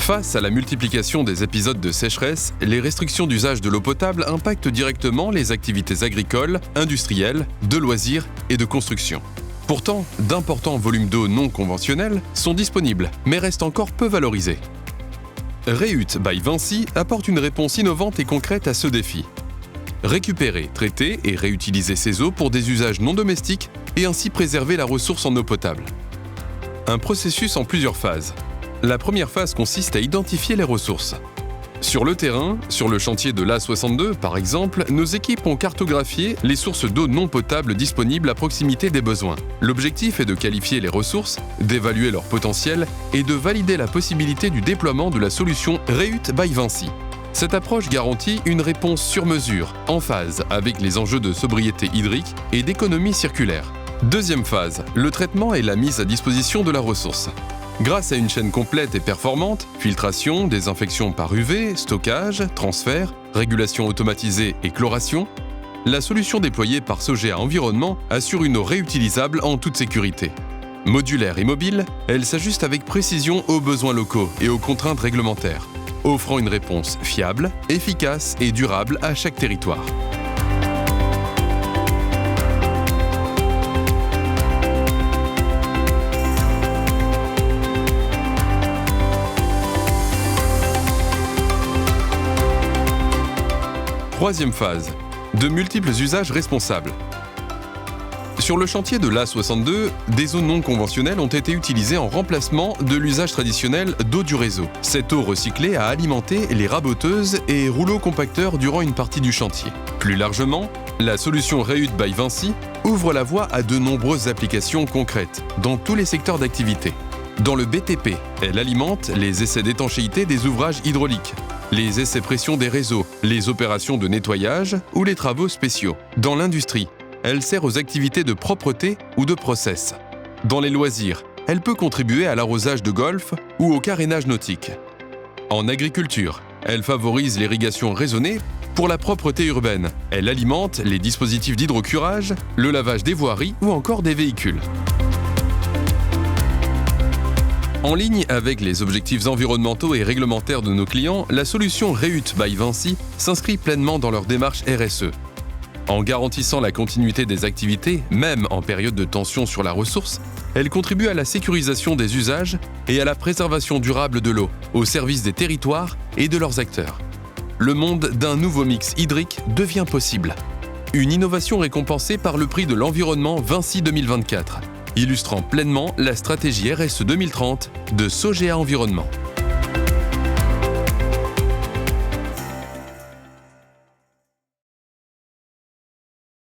Face à la multiplication des épisodes de sécheresse, les restrictions d'usage de l'eau potable impactent directement les activités agricoles, industrielles, de loisirs et de construction. Pourtant, d'importants volumes d'eau non conventionnels sont disponibles, mais restent encore peu valorisés. Reut by Vinci apporte une réponse innovante et concrète à ce défi. Récupérer, traiter et réutiliser ces eaux pour des usages non domestiques et ainsi préserver la ressource en eau potable. Un processus en plusieurs phases. La première phase consiste à identifier les ressources. Sur le terrain, sur le chantier de l'A62 par exemple, nos équipes ont cartographié les sources d'eau non potable disponibles à proximité des besoins. L'objectif est de qualifier les ressources, d'évaluer leur potentiel et de valider la possibilité du déploiement de la solution Reut by Vinci. Cette approche garantit une réponse sur mesure, en phase avec les enjeux de sobriété hydrique et d'économie circulaire. Deuxième phase, le traitement et la mise à disposition de la ressource. Grâce à une chaîne complète et performante, filtration, désinfection par UV, stockage, transfert, régulation automatisée et chloration, la solution déployée par Sogea Environnement assure une eau réutilisable en toute sécurité. Modulaire et mobile, elle s'ajuste avec précision aux besoins locaux et aux contraintes réglementaires, offrant une réponse fiable, efficace et durable à chaque territoire. Troisième phase, de multiples usages responsables. Sur le chantier de l'A62, des eaux non conventionnelles ont été utilisées en remplacement de l'usage traditionnel d'eau du réseau. Cette eau recyclée a alimenté les raboteuses et rouleaux compacteurs durant une partie du chantier. Plus largement, la solution Reut by Vinci ouvre la voie à de nombreuses applications concrètes dans tous les secteurs d'activité. Dans le BTP, elle alimente les essais d'étanchéité des ouvrages hydrauliques, les essais pression des réseaux, les opérations de nettoyage ou les travaux spéciaux. Dans l'industrie, elle sert aux activités de propreté ou de process. Dans les loisirs, elle peut contribuer à l'arrosage de golf ou au carénage nautique. En agriculture, elle favorise l'irrigation raisonnée pour la propreté urbaine. Elle alimente les dispositifs d'hydrocurage, le lavage des voiries ou encore des véhicules. En ligne avec les objectifs environnementaux et réglementaires de nos clients, la solution Reut by Vinci s'inscrit pleinement dans leur démarche RSE. En garantissant la continuité des activités, même en période de tension sur la ressource, elle contribue à la sécurisation des usages et à la préservation durable de l'eau, au service des territoires et de leurs acteurs. Le monde d'un nouveau mix hydrique devient possible. Une innovation récompensée par le prix de l'environnement Vinci 2024. Illustrant pleinement la stratégie RSE 2030 de Sogea Environnement.